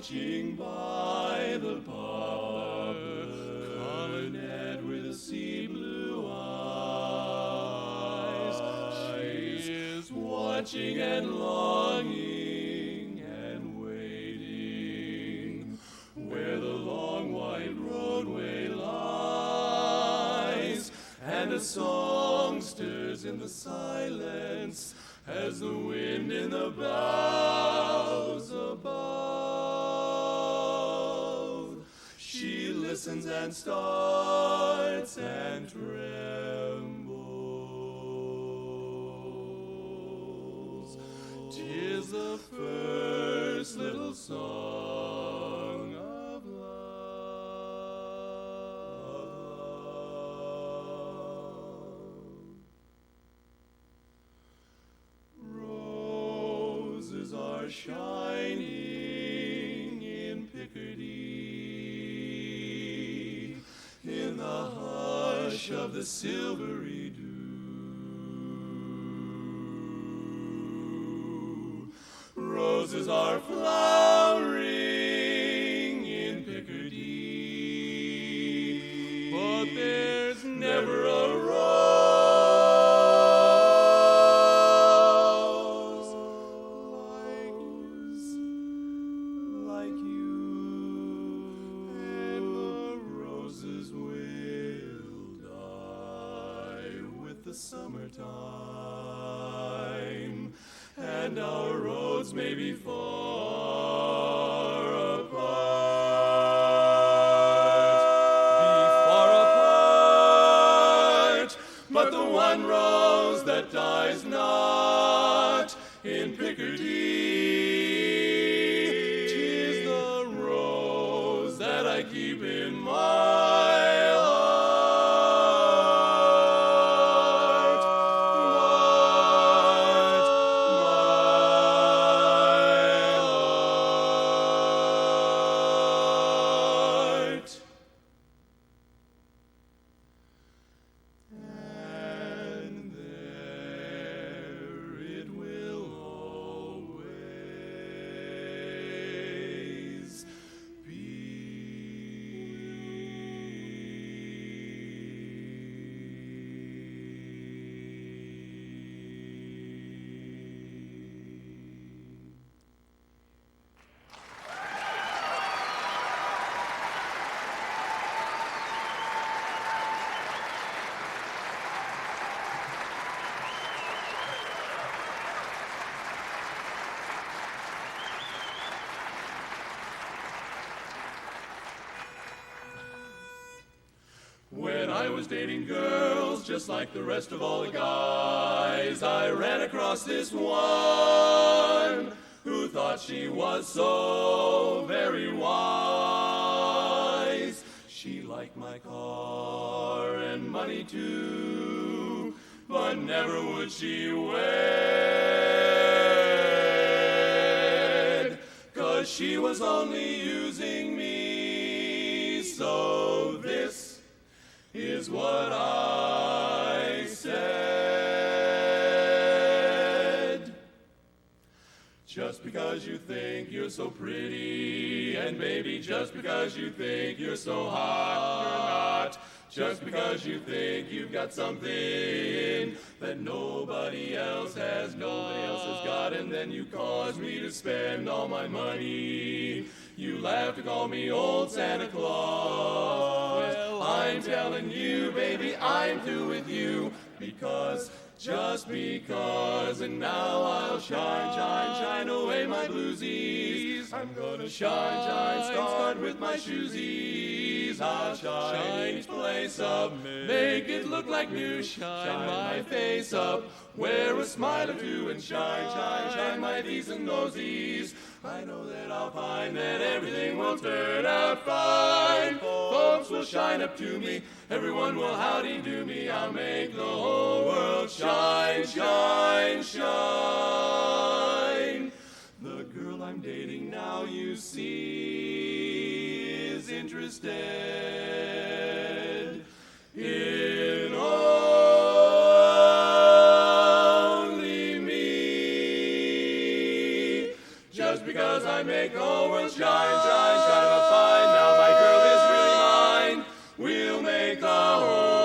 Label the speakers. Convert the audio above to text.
Speaker 1: watching by the poplar, coronet with a sea blue eyes. She is watching and longing and waiting where the long white roadway lies, and a song stirs in the silence as the wind in the boughs above. She listens and starts and trembles. 'Tis the first little song of love. Roses are shining in Picardy, in the hush of the silvery dew. Roses are flowering in Picardy, but there's never a rose like you, and the roses will die with the summertime, and our roads may be far apart, but the one rose that dies not in Picardy, 'tis the rose that I keep in my heart. And there it will always When I was dating girls, just like the rest of all the guys, I ran across this one who thought she was so very wise. She liked my car and money too, but never would she wed, 'cause she was only using me. So this is what I said. Just because you think you're so pretty, and baby, just because you think you're so hot, you're not. Just because you think you've got something that nobody else has got, and then you cause me to spend all my money. You laugh to call me old Santa Claus. Well, I'm telling you, baby, I'm through with you, because, just because, and now I'll shine away my bluesies. I'm gonna shine, start with my shoesies. I'll shine each place up, make it look like new. Shine my face up, wear a smile or two, and shine my D's and nosies. I know that I'll find that everything will turn out fine. Folks will shine up to me, everyone will howdy do me. I'll make the whole world shine. The girl I'm dating now, you see, is interested in only me. Just because I make the whole world shine, shine, shine, I'm fine. Now my girl is really mine. We'll make the whole